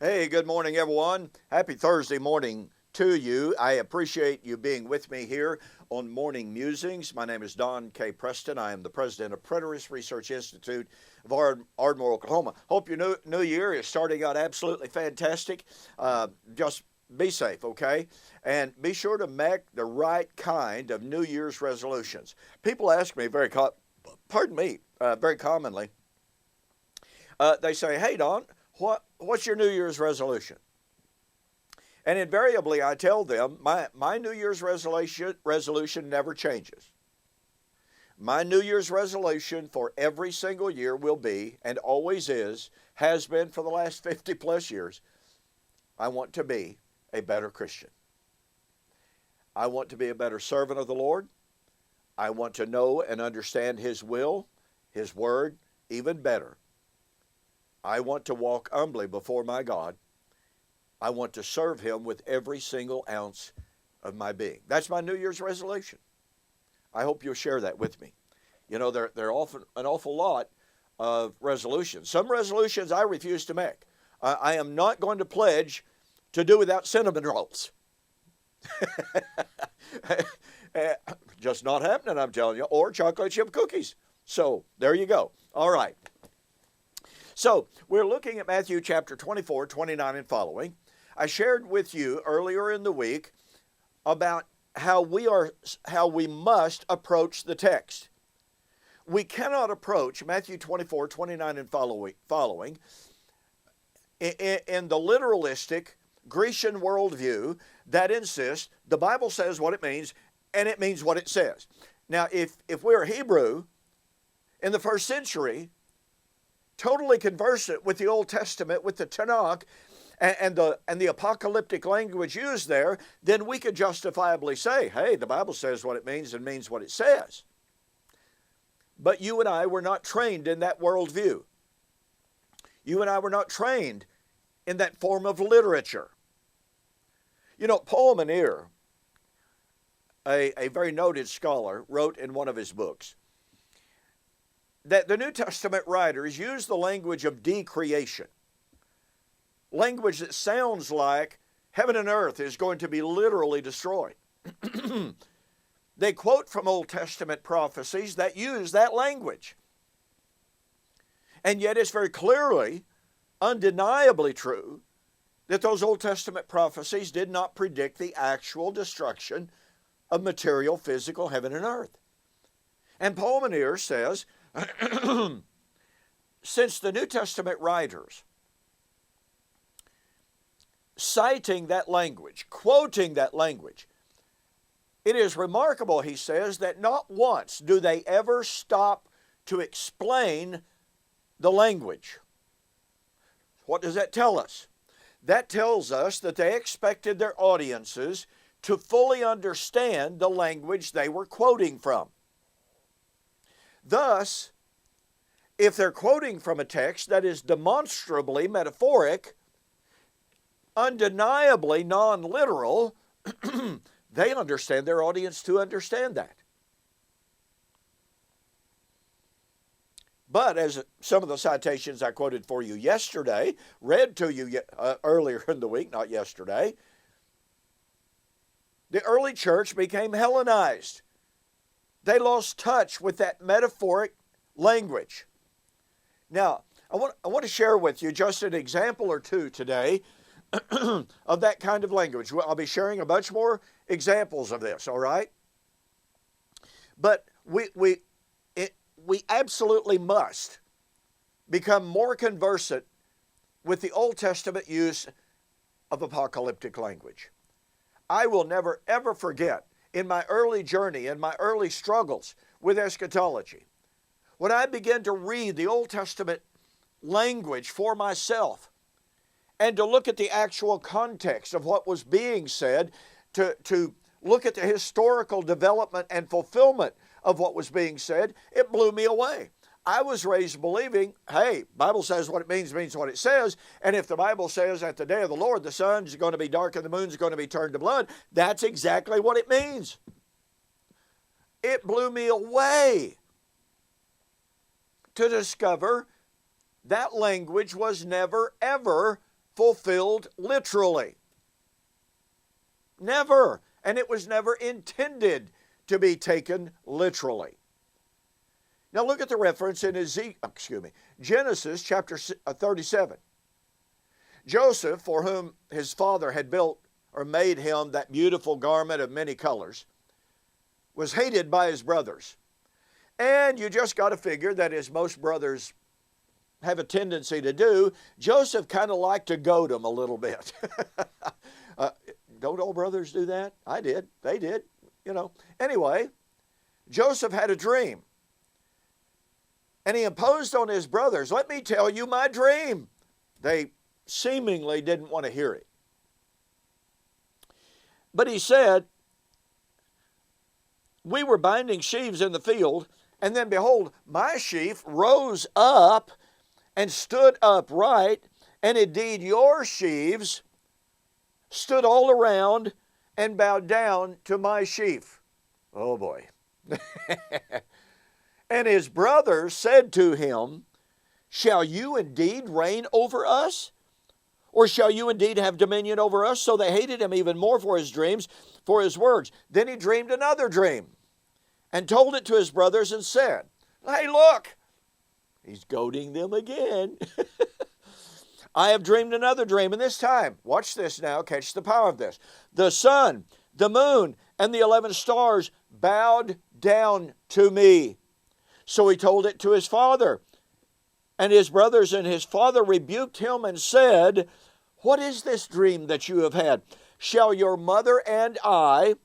Hey, good morning, everyone. Happy Thursday morning to you. I appreciate you being with me here on Morning Musings. My name is Don K. Preston. I am the president of Preterist Research Institute of Ardmore, Oklahoma. Hope your new year is starting out absolutely fantastic. Just be safe, okay? And be sure to make the right kind of New Year's resolutions. People ask me very commonly, they say, "Hey, Don, what's your New Year's resolution?" And invariably, I tell them my New Year's resolution never changes. My New Year's resolution for every single year will be, and always has been for the last 50 plus years, I want to be a better Christian. I want to be a better servant of the Lord. I want to know and understand His will, His word, even better. I want to walk humbly before my God. I want to serve Him with every single ounce of my being. That's my New Year's resolution. I hope you'll share that with me. You know, there are often an awful lot of resolutions. Some resolutions I refuse to make. I am not going to pledge to do without cinnamon rolls. Just not happening, I'm telling you. Or chocolate chip cookies. So there you go. All right. So we're looking at Matthew chapter 24, 29 and following. I shared with you earlier in the week about how we must approach the text. We cannot approach Matthew 24, 29 and following in the literalistic Grecian worldview that insists the Bible says what it means and it means what it says. Now, if we're Hebrew in the first century, totally conversant with the Old Testament, with the Tanakh, and the apocalyptic language used there, then we could justifiably say, hey, the Bible says what it means and means what it says. But you and I were not trained in that worldview. You and I were not trained in that form of literature. You know, Paul Manier, a very noted scholar, wrote in one of his books that the New Testament writers use the language of decreation, language that sounds like heaven and earth is going to be literally destroyed. They quote from Old Testament prophecies that use that language. And yet it's very clearly, undeniably true that those Old Testament prophecies did not predict the actual destruction of material, physical heaven and earth. And Paul Manier says, since the New Testament writers, citing that language, quoting that language, it is remarkable, he says, that not once do they ever stop to explain the language. What does that tell us? That tells us that they expected their audiences to fully understand the language they were quoting from. Thus, if they're quoting from a text that is demonstrably metaphoric, undeniably non-literal, they understand their audience to understand that. But as some of the citations I quoted for you yesterday, read to you earlier in the week, not yesterday, the early church became Hellenized. They lost touch with that metaphoric language. Now, I want to share with you just an example or two today of that kind of language. I'll be sharing a bunch more examples of this, all right? But we absolutely must become more conversant with the Old Testament use of apocalyptic language. I will never, ever forget in my early journey, in my early struggles with eschatology, when I began to read the Old Testament language for myself and to look at the actual context of what was being said, to look at the historical development and fulfillment of what was being said, it blew me away. I was raised believing, hey, Bible says what it means what it says, and if the Bible says at the day of the Lord the sun's going to be dark and the moon's going to be turned to blood, that's exactly what it means. It blew me away to discover that language was never, ever fulfilled literally. Never. And it was never intended to be taken literally. Now look at the reference in Genesis chapter 37. Joseph, for whom his father had built or made him that beautiful garment of many colors, was hated by his brothers. And you just got to figure that, as most brothers have a tendency to do, Joseph kind of liked to goad him a little bit. Don't all brothers do that? I did. They did. Anyway, Joseph had a dream. And he imposed on his brothers, "Let me tell you my dream." They seemingly didn't want to hear it. But he said, "We were binding sheaves in the field, and then behold, my sheaf rose up and stood upright, and indeed your sheaves stood all around and bowed down to my sheaf." Oh boy. And his brothers said to him, "Shall you indeed reign over us? Or shall you indeed have dominion over us?" So they hated him even more for his dreams, for his words. Then he dreamed another dream and told it to his brothers and said, "Hey, look." He's goading them again. "I have dreamed another dream, and this time," watch this now, catch the power of this, "the sun, the moon, and the 11 stars bowed down to me." So he told it to his father and his brothers, and his father rebuked him and said, "What is this dream that you have had? Shall your mother and I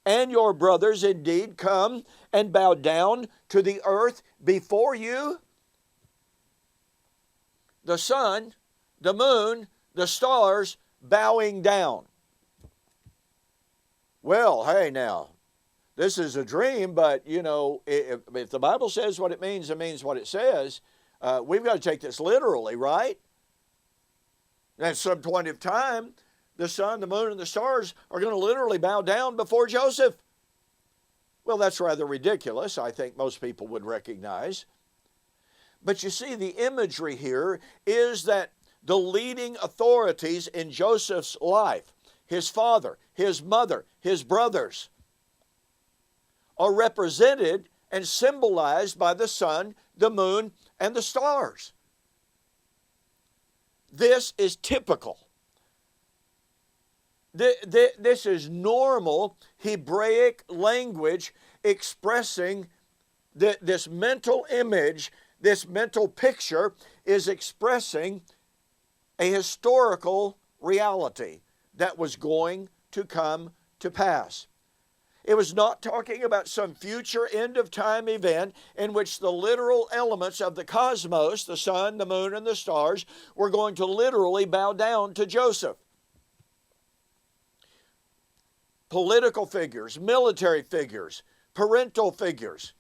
and your brothers indeed come and bow down to the earth before you?" The sun, the moon, the stars bowing down. Well, hey now, this is a dream, but if the Bible says what it means what it says. We've got to take this literally, right? At some point of time, the sun, the moon, and the stars are going to literally bow down before Joseph. Well, that's rather ridiculous, I think most people would recognize. But you see, the imagery here is that the leading authorities in Joseph's life, his father, his mother, his brothers, are represented and symbolized by the sun, the moon, and the stars. This is typical. This is normal Hebraic language expressing this mental image, this mental picture is expressing a historical reality that was going to come to pass. It was not talking about some future end-of-time event in which the literal elements of the cosmos, the sun, the moon, and the stars, were going to literally bow down to Joseph. Political figures, military figures, parental figures,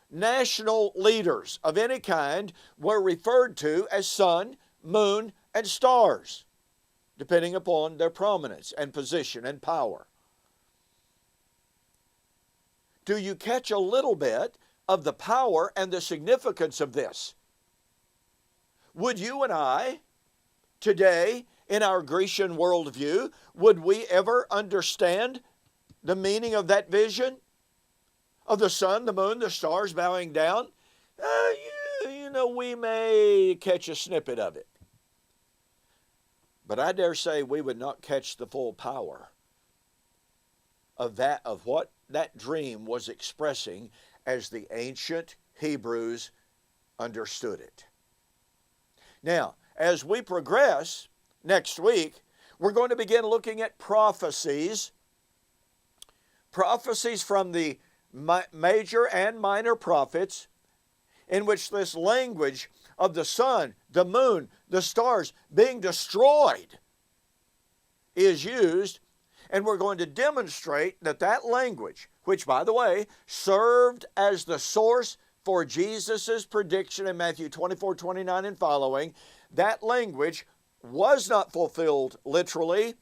national leaders of any kind were referred to as sun, moon, and stars, depending upon their prominence and position and power. Do you catch a little bit of the power and the significance of this? Would you and I, today, in our Grecian worldview, would we ever understand the meaning of that vision? Of the sun, the moon, the stars bowing down? We may catch a snippet of it. But I dare say we would not catch the full power of what that dream was expressing as the ancient Hebrews understood it. Now, as we progress next week, we're going to begin looking at prophecies from the major and minor prophets, in which this language of the sun, the moon, the stars being destroyed is used. And we're going to demonstrate that language, which, by the way, served as the source for Jesus' prediction in Matthew 24:29 and following, that language was not fulfilled literally,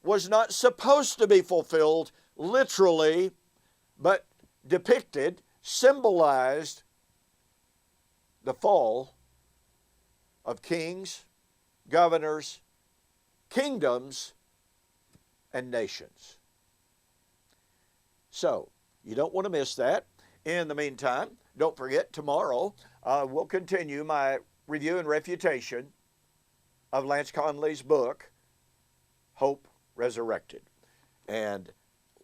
was not supposed to be fulfilled literally, but depicted, symbolized the fall of kings, governors, kingdoms and nations. So, you don't want to miss that. In the meantime, don't forget, tomorrow we'll continue my review and refutation of Lance Conley's book, Hope Resurrected. And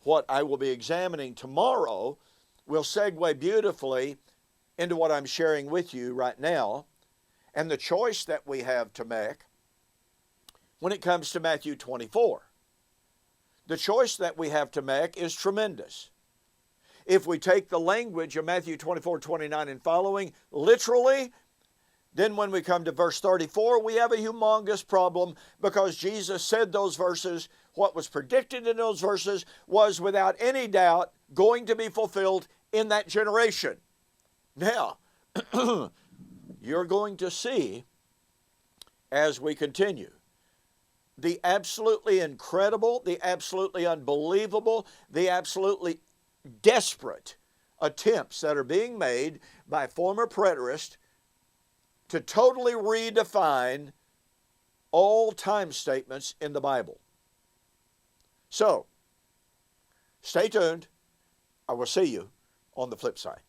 what I will be examining tomorrow will segue beautifully into what I'm sharing with you right now and the choice that we have to make when it comes to Matthew 24. The choice that we have to make is tremendous. If we take the language of Matthew 24:29 and following literally, then when we come to verse 34, we have a humongous problem because Jesus said those verses, what was predicted in those verses was without any doubt going to be fulfilled in that generation. Now, you're going to see as we continue the absolutely incredible, the absolutely unbelievable, the absolutely desperate attempts that are being made by former preterists to totally redefine all time statements in the Bible. So, stay tuned. I will see you on the flip side.